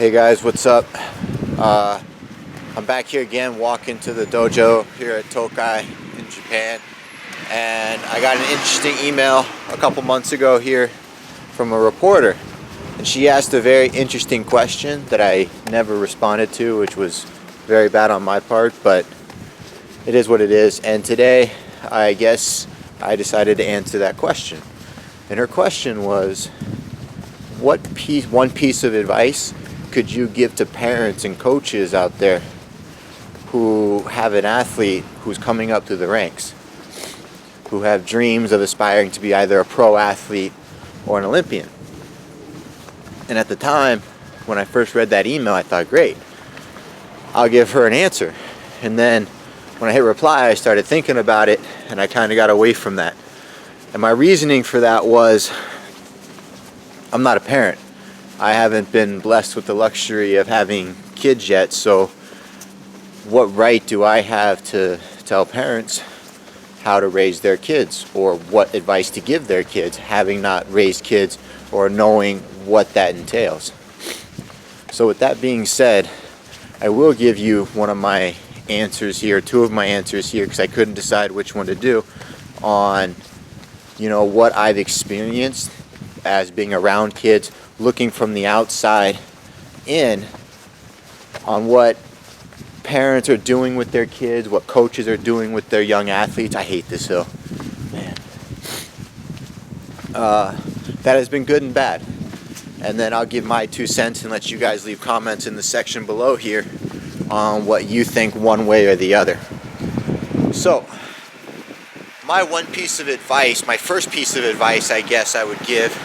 Hey guys, what's up? I'm back here again, walking to the dojo here at Tokai in Japan, and I got an interesting email a couple months ago here from a reporter, and she asked a very interesting question that I never responded to, which was very bad on my part, but it is what it is. And today, I guess I decided to answer that question. And her question was, one piece of advice could you give to parents and coaches out there who have an athlete who's coming up through the ranks, who have dreams of aspiring to be either a pro athlete or an Olympian? And at the time, when I first read that email, I thought, great, I'll give her an answer. And then when I hit reply, I started thinking about it, and I kind of got away from that. And my reasoning for that was, I'm not a parent. I haven't been blessed with the luxury of having kids yet, so what right do I have to tell parents how to raise their kids, or what advice to give their kids, having not raised kids or knowing what that entails? So with that being said, I will give you one of my answers here, two of my answers here, because I couldn't decide which one to do, on what I've experienced as being around kids, looking from the outside in on what parents are doing with their kids, what coaches are doing with their young athletes. I hate this hill, man. That has been good and bad. And then I'll give my 2 cents and let you guys leave comments in the section below here on what you think one way or the other. So, my one piece of advice, my first piece of advice I guess I would give,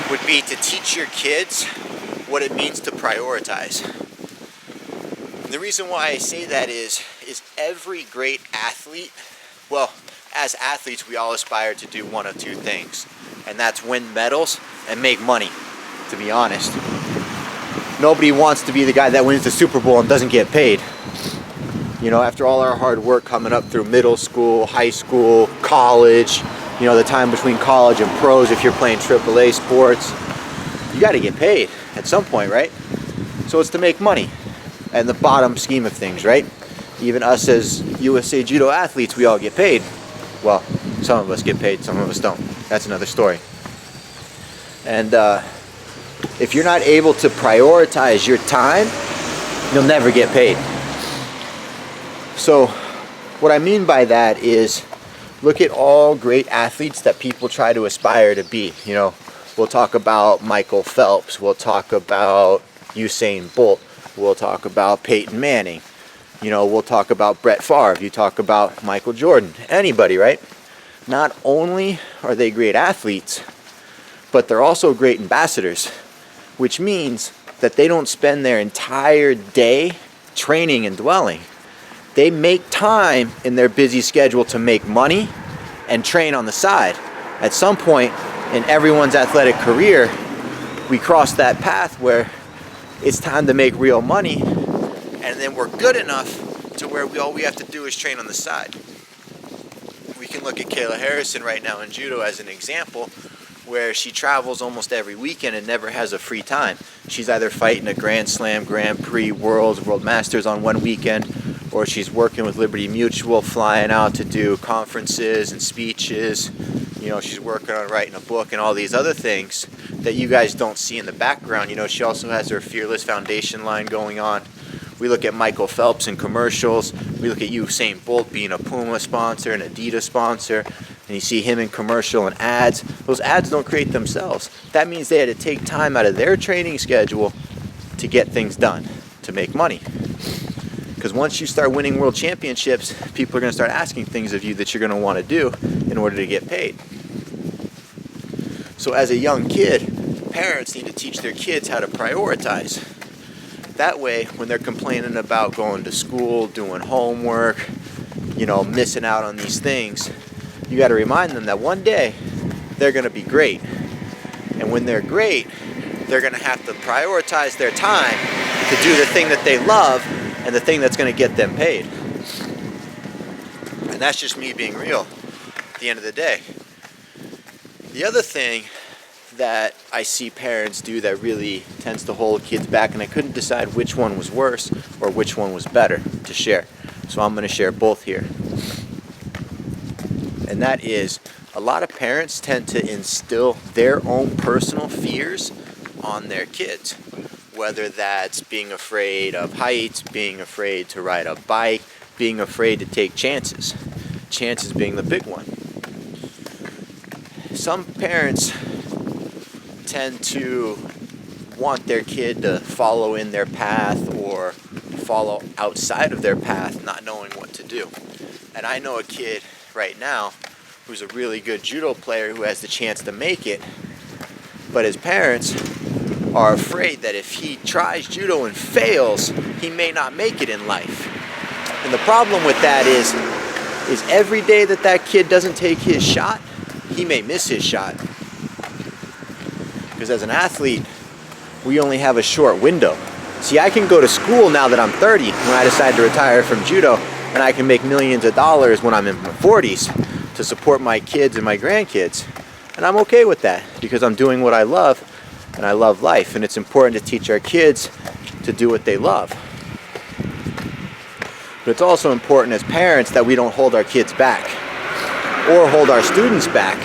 would be to teach your kids what it means to prioritize. And the reason why I say that is every great athlete, well, as athletes we all aspire to do one of two things, and that's win medals and make money, to be honest. Nobody wants to be the guy that wins the Super Bowl and doesn't get paid. After all our hard work coming up through middle school, high school, college, the time between college and pros, if you're playing AAA sports, you got to get paid at some point, right? So it's to make money, and the bottom scheme of things, right? Even us as USA Judo athletes, we all get paid. Well, some of us get paid, some of us don't. That's another story. And if you're not able to prioritize your time, you'll never get paid. So what I mean by that is, look at all great athletes that people try to aspire to be. We'll talk about Michael Phelps. We'll talk about Usain Bolt. We'll talk about Peyton Manning. We'll talk about Brett Favre. You talk about Michael Jordan. Anybody, right? Not only are they great athletes, but they're also great ambassadors, which means that they don't spend their entire day training and dwelling. They make time in their busy schedule to make money and train on the side. At some point in everyone's athletic career, we cross that path where it's time to make real money, and then we're good enough to where all we have to do is train on the side. We can look at Kayla Harrison right now in judo as an example, where she travels almost every weekend and never has a free time. She's either fighting a Grand Slam, Grand Prix, Worlds, World Masters on one weekend, or she's working with Liberty Mutual, flying out to do conferences and speeches. She's working on writing a book and all these other things that you guys don't see in the background. She also has her Fearless Foundation line going on. We look at Michael Phelps in commercials. We look at Usain Bolt being a Puma sponsor, an Adidas sponsor, and you see him in commercial and ads. Those ads don't create themselves. That means they had to take time out of their training schedule to get things done, to make money. Because once you start winning world championships, people are going to start asking things of you that you're going to want to do in order to get paid. So as a young kid, parents need to teach their kids how to prioritize. That way, when they're complaining about going to school, doing homework, missing out on these things, you got to remind them that one day they're going to be great. And when they're great, they're going to have to prioritize their time to do the thing that they love and the thing that's going to get them paid. And that's just me being real at the end of the day. The other thing that I see parents do that really tends to hold kids back, and I couldn't decide which one was worse or which one was better to share. So I'm going to share both here. And that is, a lot of parents tend to instill their own personal fears on their kids. Whether that's being afraid of heights, being afraid to ride a bike, being afraid to take chances. Chances being the big one. Some parents tend to want their kid to follow in their path or follow outside of their path, not knowing what to do. And I know a kid right now who's a really good judo player who has the chance to make it, but his parents are afraid that if he tries judo and fails, he may not make it in life. And the problem with that is every day that that kid doesn't take his shot, he may miss his shot. Because as an athlete, we only have a short window. See, I can go to school now that I'm 30 when I decide to retire from judo, and I can make millions of dollars when I'm in my 40s to support my kids and my grandkids. And I'm okay with that because I'm doing what I love, and I love life. And it's important to teach our kids to do what they love. But it's also important as parents that we don't hold our kids back or hold our students back.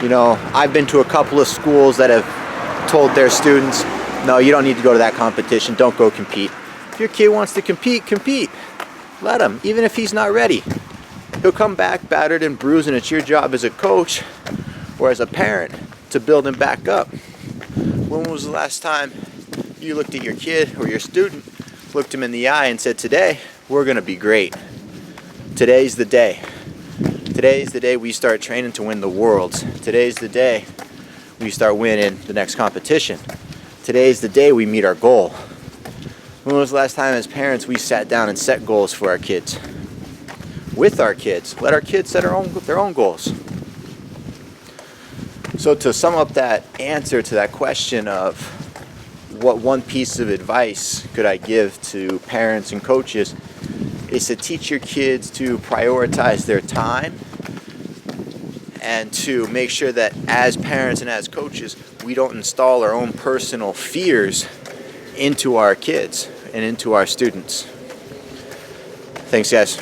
You know, I've been to a couple of schools that have told their students, no, you don't need to go to that competition, don't go compete. If your kid wants to compete, compete. Let him, even if he's not ready. He'll come back battered and bruised, and it's your job as a coach or as a parent to build him back up. When was the last time you looked at your kid or your student, looked him in the eye and said, today, we're going to be great. Today's the day. Today's the day we start training to win the worlds. Today's the day we start winning the next competition. Today's the day we meet our goal. When was the last time as parents we sat down and set goals for our kids? With our kids. Let our kids set their own goals. So to sum up that answer to that question of what one piece of advice could I give to parents and coaches is to teach your kids to prioritize their time and to make sure that as parents and as coaches, we don't install our own personal fears into our kids and into our students. Thanks, guys.